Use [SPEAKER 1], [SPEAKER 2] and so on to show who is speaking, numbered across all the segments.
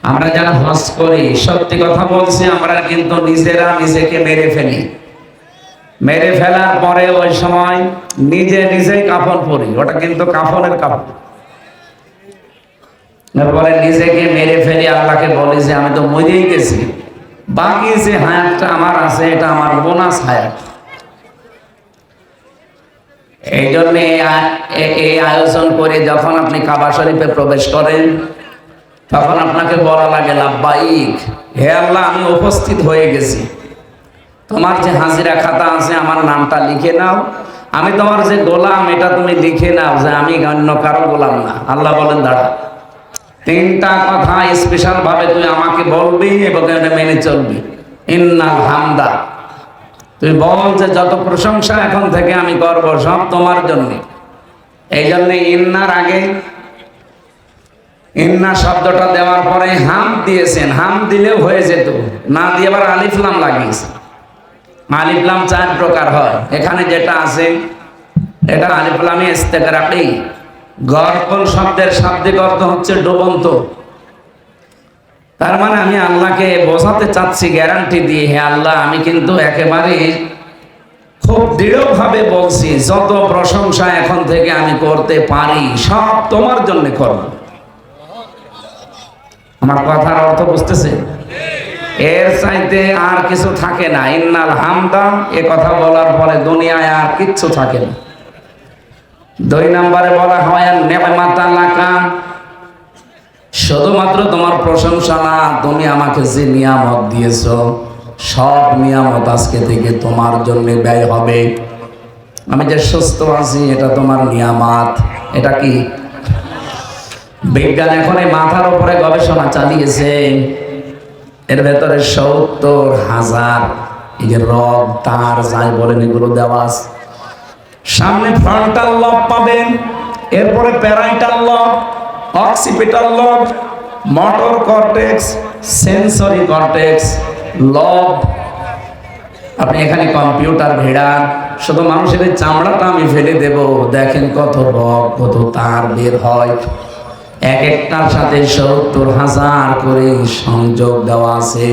[SPEAKER 1] আমরা যারা হজ করি, সত্যি কথা বলছি, আমরা কিন্তু নিজেরা নিজেকে মেরে ফেলি। মেরে ফেলার পরে ওই সময় নিজেই কাফন পরি, ওটা কিন্তু কাফনের কাপড়। বলে নিজেকে মেরে ফেলি, আল্লাহকে বলি যে আমি তো মরেই গেছি, বাকি যে হায়াতটা আমার আছে এটা আমার বোনাস হায়াত। এই জন্য এই আয়োজন করে যখন আপনি কাবা শরীফে প্রবেশ করেন, তখন আপনাকে বলা লাগে লাব্বাইক, হে আল্লাহ আমি উপস্থিত হয়ে গেছি, তোমার যে হাজিরা খাতা আছে আমার নামটা লিখে নাও, আমি তোমার যে গোলাম এটা তুমি লিখে নাও যে আমি অন্য কারো গোলাম না। আল্লাহ বলেন দাঁড়া, তিনটা কথা স্পেশাল ভাবে তুই আমাকে বলবি এবং এটা মেনে চলবি। ইন্নাল হামদা, তুই বল যে যত প্রশংসা এখন থেকে আমি করব সব তোমার জন্য। এই জন্য ইন্নার আগে ইন্না শব্দটা দেওয়ার পরে হাম দিয়েছেন, হাম দিলেও হয়ে যেত, না দিয়ে আবার আলিফ লাম লাগিয়েছে। আলিফ লাম 4 প্রকার হয়, এখানে যেটা আছে এটা আলিফ লামে ইস্তেগরাকি। গরকল শব্দের শাব্দিক অর্থ হচ্ছে ডুবন্ত। তার মানে আমি আল্লাহকে বোঝাতে চাচ্ছি গ্যারান্টি দিয়ে, হে আল্লাহ আমি কিন্তু একেবারে খুব দৃঢ়ভাবে বলছি যত প্রশংসা এখন থেকে আমি করতে পারি সব তোমার জন্য করব। আমার কথার অর্থ বুঝতেছে? এর চাইতে আর কিছু থাকে না। ইন্নাল হামদা এ কথা বলার পরে দুনিয়ায় আর কিচ্ছু থাকে না। 2 নম্বরে বলা হয় নেমাতা লাকা, শুধুমাত্র তোমার প্রশংসা না, তুমি আমাকে যে নিয়ামত দিয়েছো সব নিয়ামত আজকে থেকে তোমার জন্য ব্যয় হবে। আমি যে সুস্থ আছি এটা তোমার নিয়ামত। এটা কি বিজ্ঞান এখন এই মাথার উপরে গবেষণা চালিয়েছে, এর ভেতরে 70,000 এই যে রড তার যাই বলেন এগুলো দেওয়া আছে। সামনে ফ্রন্টাল লব পাবেন, এরপরে প্যারাইটাল লব, অক্সিপিটাল লব, মোটর কর্টেক্স, সেন্সরি কর্টেক্স, লব। আপনি এখানে কম্পিউটার ভিড়ান, শুধু মানুষের চামড়াটা আমি ফেলে দেব, দেখেন কত রড কত তার বের হয়। এক একটার সাথে 70,000 করে সংযোগ দেওয়া আছে।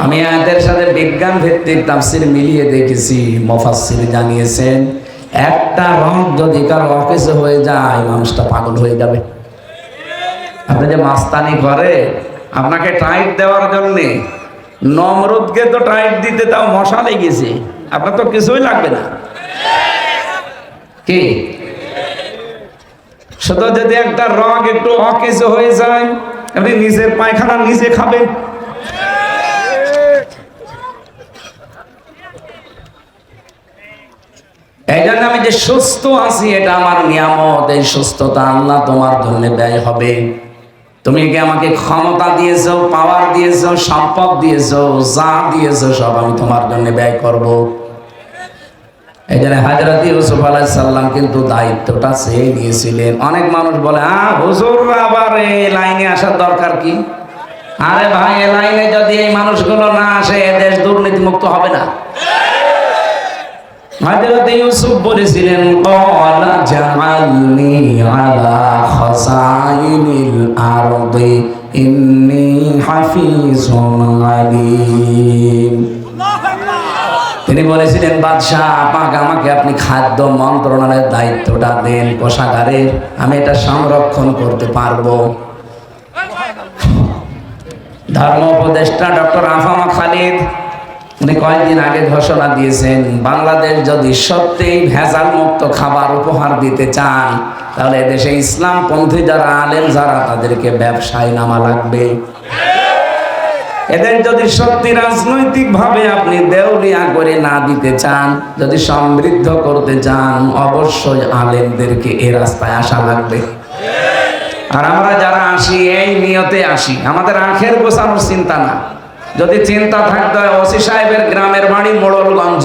[SPEAKER 1] আমি এদের সাথে বিজ্ঞান ভিত্তিক তাফসীর মিলিয়ে দেখেছি, মুফাসসির জানিয়েছেন একটা রড যদি কারো অকেজো হয়ে যায় মানুষটা পাগল হয়ে যাবে। আপনি যে মাস্তানি করে আপনাকে টাইট দেওয়ার জন্যে, নমরুদকে তো টাইট দিতে তাও মশা লেগেছে, আপনার তো কিছুই লাগবে না। কি শুধু যদি একটা রগ একটু অকেজো হয়ে যায় আপনি নিজের পায়খানা নিজে খাবেন। এই জন্য আমি যে সুস্থ আছি এটা আমার নিয়ামত, এই সুস্থতা আল্লাহ তোমার জন্য ব্যয় হবে। তুমি কি আমাকে ক্ষমতা দিয়েছো, পাওয়ার দিয়েছো, সম্পদ দিয়েছো, যা দিয়েছো সব আমি তোমার জন্য ব্যয় করব। এই জন্য হযরত ইউসুফ আলাইহিস সালাম কিন্তু দায়িত্বটা চেয়ে নিয়েছিলেন। অনেক মানুষ বলে হুজুর আবার এই লাইনে আসার দরকার কি? আরে ভাই, এই লাইনে যদি এই মানুষগুলো না আসে দেশ দুর্নীতি মুক্ত হবে না। হযরত ইউসুফ বলেছিলেন ক্বালা জাআলনি আলা খাযাইনিল আরদি ইন্নী হাফিজুন আলীম। তিনি বলেছিলেন বাদশাহ পাক আমাকে আপনি খাদ্য মন্ত্রণালয়ের দায়িত্বটা দেন কোষাগারের, আমি এটা সংরক্ষণ করতে পারবো। ধর্ম উপদেষ্টা ডক্টর আফামা খালিদ উনি কয়েকদিন আগে ঘোষণা দিয়েছেন বাংলাদেশ যদি সত্যিই ভেজাল মুক্ত খাবার উপহার দিতে চান তাহলে দেশে ইসলামপন্থী যারা আলেম যারা তাদেরকে ব্যবসায় নামা লাগবে। এদের যদি সত্যি রাজনৈতিক ভাবে আপনি দেউলিয়া করে না দিতে চান, যদি সমৃদ্ধ করতে চান, অবশ্যই আলেমদেরকে এই রাস্তায় আসা লাগবে। আর আমরা যারা আসি এই নিয়তে আসি, আমাদের আখের গোছানোর চিন্তা না। যদি চিন্তা থাকতো ওসি সাহেবের গ্রামের বাড়ি মোড়লগঞ্জ,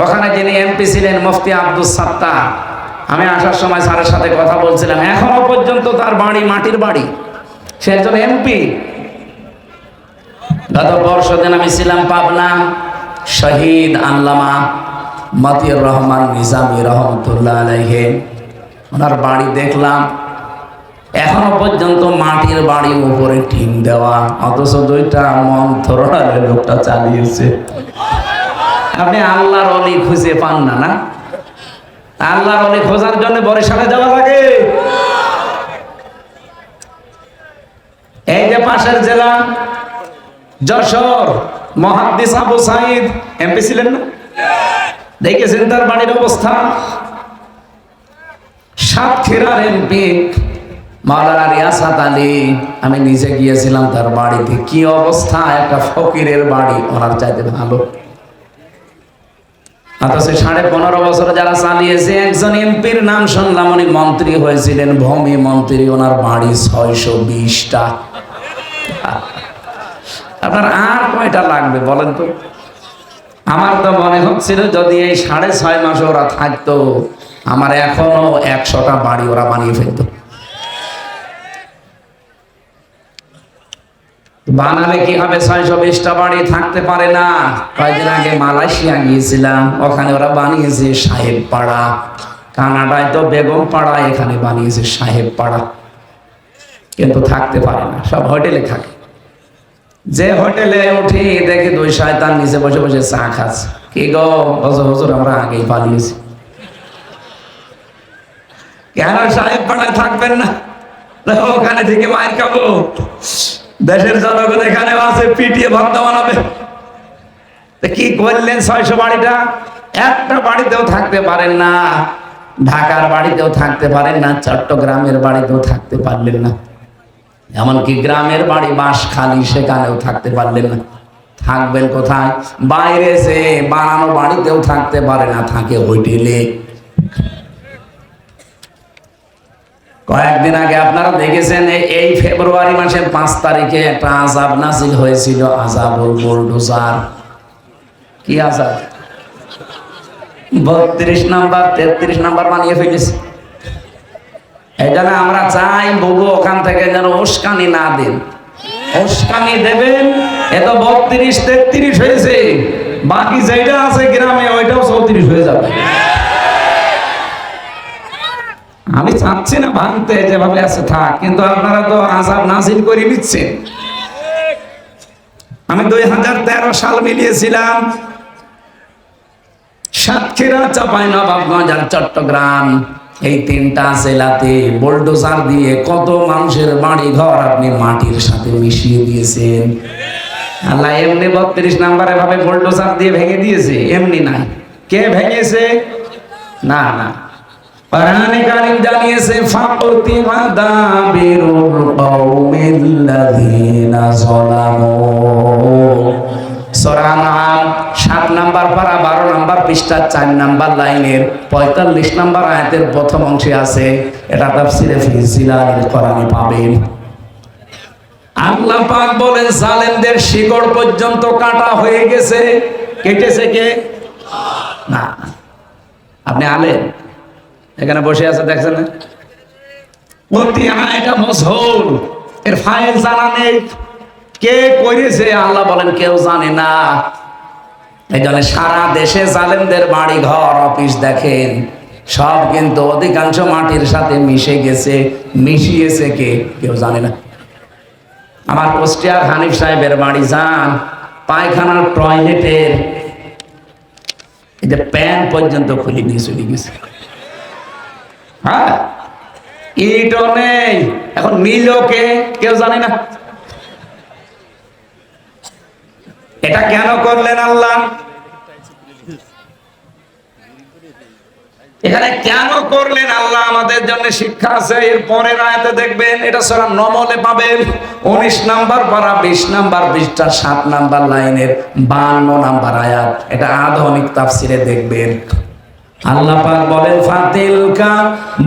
[SPEAKER 1] ওখানে যিনি এমপি ছিলেন মুফতি আব্দুস সাত্তার, আমি আসার সময় স্যারের সাথে কথা বলছিলাম, এখনো পর্যন্ত তার বাড়ি মাটির বাড়ি, সে একজন এমপি। গত বর্ষ দিন আমি ছিলাম পাবনা, শহীদ আল্লামা মতিউর রহমান নিজামী রহমতুল্লাহ আলাইহি, ওনার বাড়ি দেখলাম। এখনো পর্যন্ত মাটির বাড়ি উপরে টিন দেওয়া, অথচ 2টা মন্ত্রণালয়ের লোকটা চালিয়েছে। আপনি আল্লাহর অলি খুঁজে পান না? না, আল্লাহর অলি খোঁজার জন্য বরিশালে যাওয়া লাগে। এই যে পাশের জেলা যশোর, মুহাদ্দিস আবু সাঈদ এমপি ছিলেন না? দেখেছেন তার বাড়ির অবস্থা? সাতক্ষীরার এমপি মাওলানা রিয়াসাত আলী, আমি নিজে গিয়েছিলাম তার বাড়িতে। কি অবস্থা! একটা ফকিরের বাড়ি, ওনার চাইতে ভালো। অথচ 15.5 বছর যারা চালিয়েছে, একজন এমপির নাম শুনলাম উনি মন্ত্রী হয়েছিলেন, ভূমি মন্ত্রী, ওনার বাড়ি 620টা। আপনার আর কয়টা লাগবে বলেন তো? আমার তো মনে হচ্ছিল যদি এই 6.5 মাসে ওরা থাকতো, আমার এখনো 100টা বাড়ি ওরা বানিয়ে ফেলতো। বানালে কি হবে? 620টা বাড়ি থাকতে পারে না। কয়েকদিন আগে মালয়েশিয়া গিয়েছিলাম, ওখানে ওরা বানিয়েছে সাহেব পাড়া। কানাডায় তো বেগম পাড়া, এখানে বানিয়েছে সাহেব পাড়া। কিন্তু থাকতে পারে না, সব হোটেলে থাকে। যে হোটেলে উঠি দেখি 2 শয়তান নিচে বসে বসে চা খাচ্ছে। কি গো হুজুর, আমরা আগেই পালিয়েছি। কেন সাহেব পাড়ায় থাকবেন না? ওখানে থেকে মায়ের খাবো। দেশের জনগণ এখানে আছে, পিটিয়ে ভর্তা বানাবে। কি করলেন? 600 বাড়িটা একটা বাড়িতেও থাকতে পারেন না। ঢাকার বাড়িতেও থাকতে পারেন না, চট্টগ্রামের বাড়িতেও থাকতে পারলেন না, এমনকি গ্রামের বাড়ি বাঁশখালী, সেখানেও থাকতে পারলেন না। থাকবেন কোথায়? বাইরে যে বানানো বাড়িতেও থাকতে পারে না, থাকে হোটেলে। কয়েকদিন আগে আপনারা দেখেছেন, এই ফেব্রুয়ারি মাসের 5 তারিখে একটা আযাব নাযিল হয়েছিল, আযাবুল বুলডোজার। কি আযাব? 32 নাম্বার 33 নাম্বার বানিয়ে ফেলেছে। এই জন্য আমরা চাই বুবু ওখান থেকে যেন উস্কানি না দেন। উস্কানি দেবেন, এ তো 32 33 হয়েছে, বাকি যেটা আছে গ্রামে ওইটাও 34 হয়ে যাবে। আমি চাচ্ছি না ভাঙতে, যেভাবে আছে থাক, কিন্তু আপনারা তো আযাব নাযিল করে নিচ্ছেন। আমি 2013 সাল মিলিয়েছিলাম, সাতক্ষীরা, চাঁপাইনবাবগঞ্জ আর চট্টগ্রাম, এই 3টা জেলাতে বুলডোজার দিয়ে কত মানুষের বাড়ি ঘর আপনি মাটির সাথে মিশিয়ে দিয়েছেন। আল্লাহ এমনি 32 নাম্বারে ভাবে বুলডোজার দিয়ে ভেঙে দিয়েছে? এমনি নাই। কে ভেঙেছে? না না, কোরআনে কারীম জানিয়েছে, ফাকুতিবা দাবিরুল কওমিল্লাযীনা যালামু। সূরা আনআম 7 নাম্বার পারা 12 নাম্বার পৃষ্ঠা 4 নাম্বার লাইনের 45 নাম্বার আয়াতের প্রথম অংশে আছে। এটা তাফসীরে ফি জিলালিল কোরআনে পাবেন। আল্লাহ পাক বলেন, জালেমদের শিকড় পর্যন্ত কাটা হয়ে গেছে। কেটেছে কে? না, আপনি আলেম এখানে বসে আছে, দেখছেন না? এটা মশহুর, এর ফাইল জানা নেই। কে করেছে আল্লাহ বলেন কেউ জানে না। এই জন্য সারা দেশে জালেমদের বাড়ি ঘর অফিস দেখেন, সব কিন্তু অধিকাংশ মাটির সাথে মিশে গেছে। মিশিয়েছে কে? কেউ জানে না। আমার কুষ্টিয়ার হানিফ সাহেবের বাড়ি যান, পায়খানার টয়লেটের এই যে প্যান পর্যন্ত খুলে নিয়ে চলে গেছে। হ্যাঁ, ইটও নেই। এখন নিল কে? কেউ জানে না। এটা কেন করলেন আল্লাহ? এখানে কেন করলেন আল্লাহ? আমাদের জন্য শিক্ষা আছে। এর পরের আয়াতে দেখবেন, এটা সূরা নমলে পাবেন, 19 নাম্বার পারা 20 নাম্বার পৃষ্ঠা 7 নাম্বার লাইনের 52 নাম্বার আয়াত। এটা আধুনিক তাফসিরে দেখবেন। আল্লাহ পাক বলেন, ফাতিলকা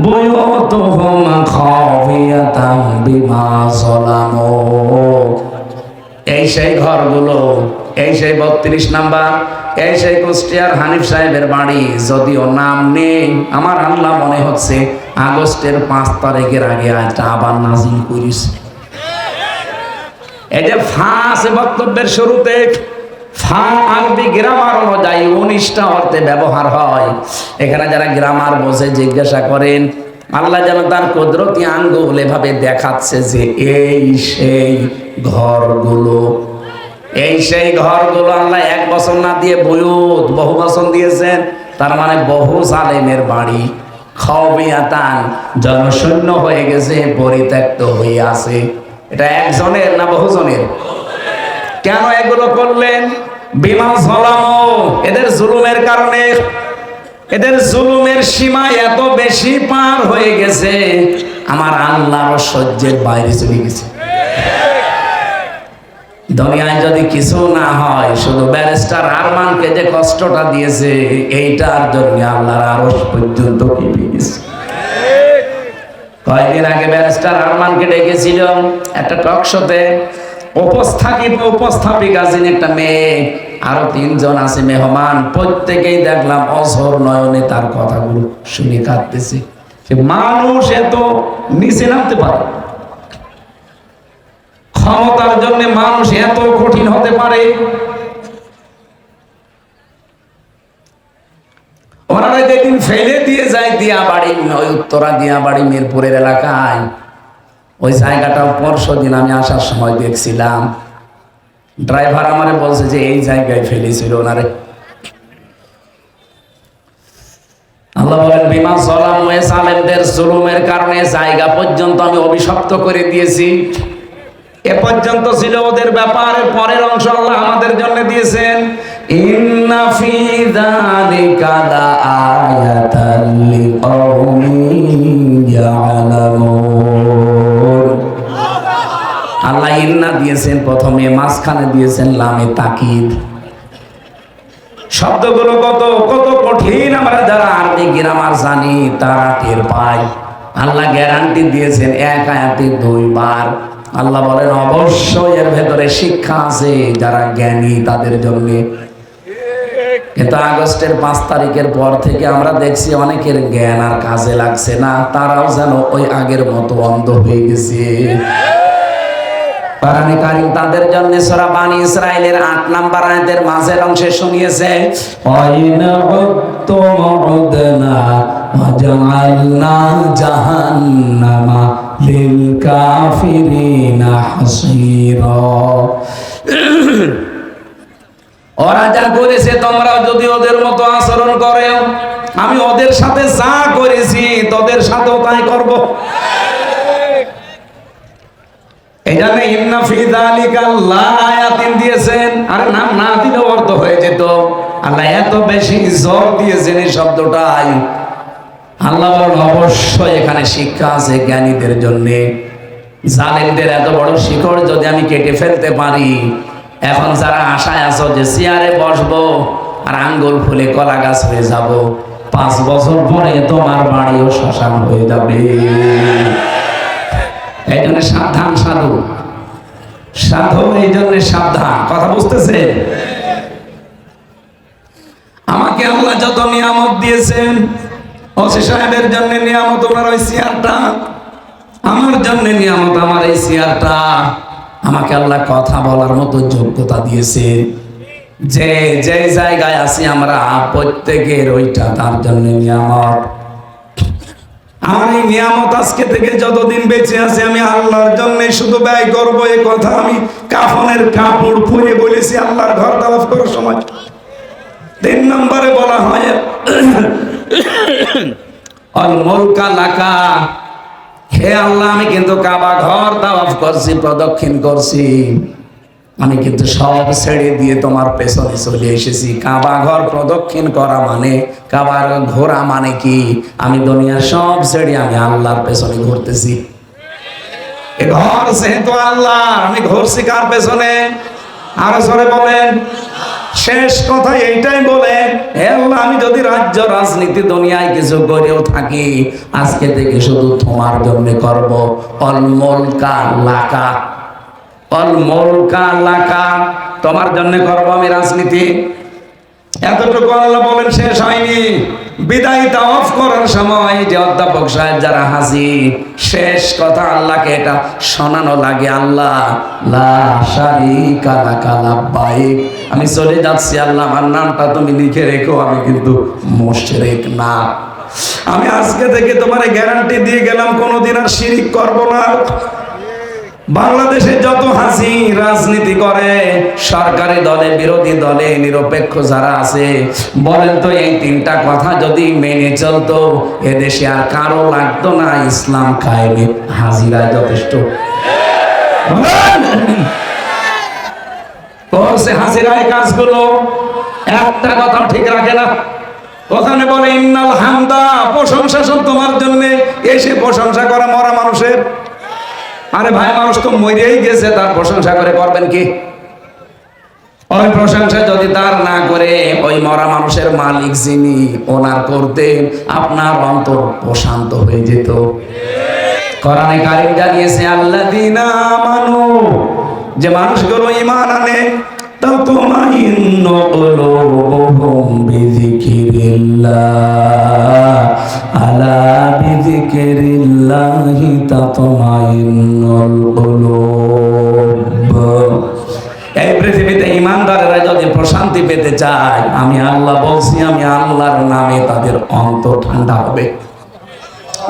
[SPEAKER 1] বুয়ুতুহুম খাফিয়াতাম বিমা যালামু। এই সেই ঘরগুলো, এই সেই 32 নাম্বার, এই সেই কুষ্টিয়ার হানিফ সাহেবের বাড়ি। যদিও নাম নেই, আমার আল্লাহ মনে হচ্ছে আগস্টের 5 তারিখের আগে আজটা আবার নাজিল করিস। এই যে ফাঁস বক্তব্যের শুরুতে ফা আরবি গ্রামার অনুযায়ী 19টা অর্থে ব্যবহার হয়। এখানে যারা গ্রামার বোঝে জিজ্ঞাসা করেন, আল্লাহ যেন তার কুদরতি আঙ্গুল এভাবে দেখাচ্ছে যে এই সেই ঘরগুলো, এই সেই ঘরগুলো। আল্লাহ 1 বছর না দিয়ে বুয়ুত বহু বছর দিয়েছেন, তার মানে বহু জালেমের বাড়ি খাওয়াতান জনশূন্য হয়ে গেছে, পরিত্যক্ত হয়ে আছে। এটা একজনের না বহুজনের? কেন এগুলো করলেন? বিমা ঝলামো, এদের জুলুমের কারণে। এদের জুলুমের সীমা এত বেশি পার হয়ে গেছে, আমার আল্লাহর সহ্যের বাইরে চলে গেছে। দুনিয়ায় যদি কিছু না হয়, শুধু ব্যারিস্টার আরমানকে যে কষ্টটা দিয়েছে, এইটার জন্য আল্লাহর আরশ পর্যন্ত কেঁপে গেছে। কয়েকদিন আগে ব্যারিস্টার আরমানকে ডেকেছিল একটা টক শোতে। উপস্থাপিকা যিনি একটা মেয়ে, আরো 3 জন আছে মেহমান, প্রত্যেকেই দেখলাম অঝোর নয়নে তার কথাগুলো শুনে কাঁদতেছে। মানুষ এত নিচে নামতে পারে, ক্ষমতার জন্য মানুষ এত কঠিন হতে পারে। ওনারা যেদিন ফেলে দিয়ে যায় দিয়াবাড়ি, ওই উত্তরা দিয়াবাড়ি মিরপুরের এলাকায়, ওই জায়গাটা পরশুদিন আমি আসার সময় দেখছিলাম। ড্রাইভার আমারে বলছে যে এই জায়গায় ফেলেছিল ওনারে। আল্লাহ বলেন বিমা যালামু, জালেমদের জুলুমের কারণে জায়গা পর্যন্ত আমি অভিশপ্ত করে দিয়েছি। এ পর্যন্ত ছিল ওদের ব্যাপার, পরের অংশ আল্লাহ আমাদের জন্য দিয়েছেন। ইন্না ফি যালিকা লাআয়াতান লিকাউমিন ইয়ালামুন। আল্লাহ ইন্না দিয়েছেন প্রথমে, মাঝখানে দিয়েছেন লামে তাকিদ। শব্দগুলো কত কত কঠিন, আমরা যারা আরবি গ্রামার জানি তারা টের পাই। আল্লাহ গ্যারান্টি দিয়েছেন 1 আয়াতে 2 বার। আল্লাহ বলেন অবশ্যই এর ভেতরে শিক্ষা আছে যারা জ্ঞানী তাদের জন্য। কিন্তু আগস্টের 5 তারিখের পর থেকে আমরা দেখছি অনেকের জ্ঞান আর কাজে লাগছে না, তারাও যেন ওই আগের মতো অন্ধ হয়ে গেছে। কোরআনে কারীম তাদের জন্য সূরা বানী ইসরাঈলের 8 নম্বর আয়াতের মাঝের অংশে শুনিয়েছে, ওয়াইনা উত্তুম উদনা ওয়াজআলনা জাহান্নামা লিল কাফিরিনা হাসীরা। ওরা যা করেছে তোমরাও যদি ওদের মতো আচরণ করো, আমি ওদের সাথে যা করেছি তোদের সাথেও তাই করব। এখানে ইন্না ফি যালিকা লাআয়াতিন দিয়েছেন, আর নাম না দিলেও অর্থ হয়ে যেত। আল্লাহ এত বেশি জোর দিয়েছেন এই শব্দটাই। আল্লাহ বলেন অবশ্যই এখানে শিক্ষা আছে জ্ঞানীদের জন্য। জালেমদের এত বড় শিকড় যদি আমি কেটে ফেলতে পারি, এখন যারা আশায় আছো যে চেয়ারে বসবো আর আঙ্গুল ফুলে কলা গাছ হয়ে যাব, 5 বছর পরে তোমার বাড়িও শ্মশান হয়ে যাবে। এই জন্য সাবধান সাধু, সাধু এই জন্য সাবধান। কথা বুঝতেছে? আমাকে আল্লাহ যত নিয়ামত দিয়েছেন, ওসি সাহেবের জন্য নিয়ামত ওনার ওই চেয়ারটা, আমার জন্য নিয়ামত আমার এই চেয়ারটা। আমাকে আল্লাহ কথা বলার মতো যোগ্যতা দিয়েছে। যে যে জায়গায় আছি আমরা প্রত্যেকের ওইটা তার জন্য নিয়ামত। আমার এই নিয়ামত আজকে থেকে যতদিন বেঁচে আছি আমি আল্লাহর জন্য শুধু ব্যয় করবো, এই কথা আমি কাফনের কাপড় পরে বলেছি আল্লাহর ঘর তাওয়াফ করার সময়। 3 নম্বরে বলা হয় আল মুলকা লাকা, হে আল্লাহ আমি কিন্তু কাবা ঘর তাওয়াফ করছি, প্রদক্ষিণ করছি, আমি কিন্তু সব ছেড়ে দিয়ে তোমার পেছনে চলে এসেছি। কাবা ঘর প্রদক্ষিণ করা মানে, কাবার ঘোরা মানে কি? আমি দুনিয়ার সব ছেড়ে আমি আল্লাহর পেছনে ঘুরতেছি। এ ঘর যেহেতু আল্লাহ, আমি ঘুরছি কার পেছনে? আরো জোরে বলেন। শেষ কথা এইটাই বলেন, হে আল্লাহ আমি যদি রাজ্য রাজনীতি দুনিয়ায় কিছু করেও থাকি, আজকে থেকে শুধু তোমার জন্য করব। অল মুলকা লাকা, অল মুলকা লাকা, তোমার জন্য করব আমি রাজনীতি। এতটুকু আল্লাহ বলেন, শেষ হয়নি। বিদায় তাওয়াফ করার সময় যে অধ্যাপক সাহেব যারা হাজির, শেষ কথা আল্লাহকে এটা শোনানো লাগে, আল্লাহ লা শারীকা লাকা লাব্বাইক, আমি চলে যাচ্ছি আল্লাহ, আমার নামটা তুমি লিখে রেখো, আমি কিন্তু মুশরিক না। আমি আজকে থেকে তোমার গ্যারান্টি দিয়ে গেলাম কোনোদিন আর শিরিক করব না। বাংলাদেশে যত হাসি রাজনীতি করে, সরকারি দলে বিরোধী দলে নিরপেক্ষ যারা আছে, বলেন তো এই তিনটা কথা যদি মেনে চলতো, এদেশে আর কারো লাগতো না ইসলাম কায়েমে হাজিরা যথেষ্ট। করছে হাজিরায় কাজগুলো, একটা কথা ঠিক রাখে না। ওখানে বলে ইন্নাল হামদা, প্রশংসা সব তোমার জন্য। এসে প্রশংসা করা মরা মানুষের। আরে ভাই, মানুষ তো মরেই গেছে, তার প্রশংসা করে করবেন কি? ওই প্রশংসা যদি তার না করে ওই মরা মানুষের মালিক যিনি, ওনার করতেন, আপনার অন্তর প্রশান্ত হয়ে যেত। কোরআনে কারীম জানিয়েছে আল্লাযীনা আমানু, যে মানুষগুলো ঈমান আনে, তাতমাইন্নু কুলুবুহুম বিযিকরিল্লাহ, আলা বিযিকরিল্লাহি তাতমাইন্নুল কুলুব। এই পৃথিবীতে ঈমানদারেরা যদি প্রশান্তি পেতে চায়, আমি আল্লাহ বলছি, আমি আল্লাহর নামে তাদের অন্তর ঠান্ডা হবে।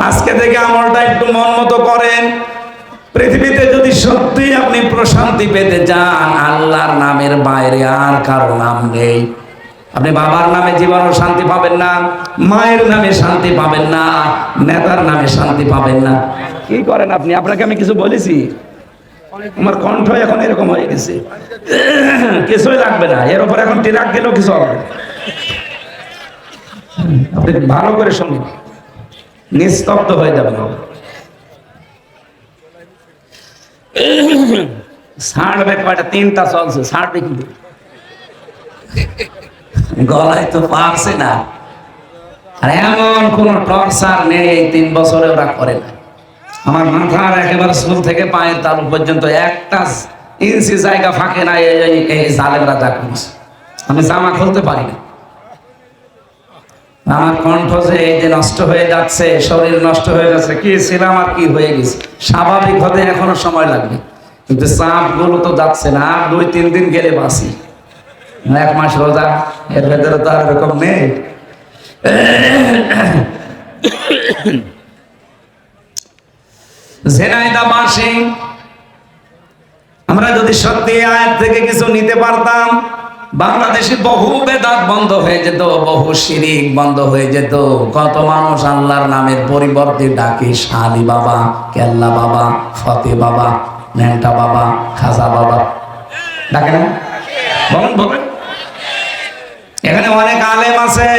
[SPEAKER 1] আজকে থেকে আমলটা একটু মন মতো করেন। পৃথিবীতে যদি সত্যি আপনি প্রশান্তি পেতে চান, আল্লাহর নামের বাইরে আর কারো নাম নেই। আপনি বাবার নামে জীবনও শান্তি পাবেন না, মায়ের নামে শান্তি পাবেন না, নেতার নামে শান্তি পাবেন না। কি করেন আপনি? আপনাকে আমি কিছু বলেছি? আমার কণ্ঠ এখন এরকম হয়ে গেছে, কিছুই লাগবে না। এর উপর এখন টিরাক গেলেও কিছু হবে না। আপনি ভালো করে শুনুন, নিস্তব্ধ হয়ে যাবেন। ছাড়বে কয়টা? তিনটা চলছে, ছাড়বে কিন্তু গলায় তো পারছে না। আর এমন কোন টর্চার নেই, 3 বছরে ওরা করে না। আমার মাথার একেবারে চুল থেকে পায়ের তালু পর্যন্ত একটা ইঞ্চি জায়গা ফাঁকে না। এই জালেমরা যা করছে, আমি জামা খুলতে পারি না। আমার কণ্ঠ যে এই যে নষ্ট হয়ে যাচ্ছে, শরীর নষ্ট হয়ে যাচ্ছে, কি ছিলাম আর কি হয়ে গেছে। স্বাভাবিক হতে এখনো সময় লাগবে, কিন্তু চাপ গুলো তো যাচ্ছে না। আর 2-3 দিন গেলে বাঁচি। 1 মাস রোজা, এর ভেতরে তো আর এরকম নেই। ঝিনাইদহ বাসী আমরা যদি সত্যি আয়াত থেকে কিছু নিতে পারতাম, বাংলাদেশে বহু বেদাত বন্ধ হয়ে যেত, বহু শিরিক বন্ধ হয়ে যেত। কত মানুষ আল্লাহর নামের পরিবর্তে ডাকে শালি বাবা, কেল্লা বাবা, ফতে বাবা, ন্যাংটা বাবা, খাজা বাবা, ডাকে না? বলেন বলেন। এখানে অনেক আলেম আছে।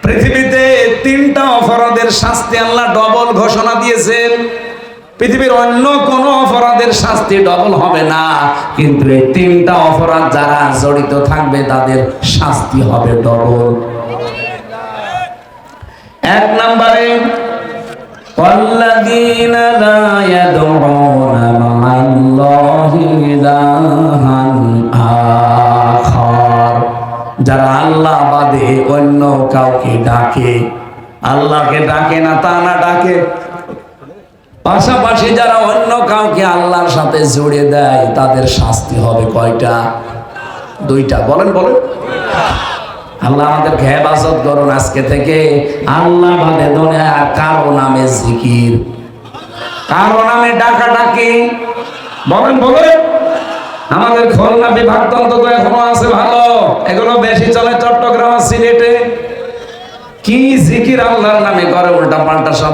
[SPEAKER 1] পৃথিবীতে 3টা অপরাধের শাস্তি আল্লাহ ডবল ঘোষণা দিয়েছেন। পৃথিবীর অন্য কোন অপরাধের শাস্তি ডবল হবে না, কিন্তু এই 3টা অপরাধ যারা জড়িত থাকবে তাদের শাস্তি হবে ডবল। 1 নম্বরে ওয়াল্লাযীনা লা ইয়াদউনা মা'আল্লাহি ইলাহান আখার, যারা আল্লাহ বাদে অন্য কাউকে ডাকে, আল্লাহকে ডাকে না তা না ডাকে, পাশাপাশি যারা অন্য কাউকে আল্লাহর সাথে জুড়ে দেয়, তাদের শাস্তি হবে কয়টা? 2টা। বলেন বলেন। আল্লাহ আমাদেরকে হেফাজত করুন। আজকে থেকে আল্লাহ বাদে দুনিয়ার কারো নামে জিকির, কারো নামে ডাকাডাকি, বলেন বলেন। আমাদের খুলনা বিভাগতন্ত্র তো এখনো আছে ভালো, এগুলো বেশি চলে চট্টগ্রাম আর সিলেটে। কি জিকির আল্লাহর নামে করে, উল্টা পাল্টা সব।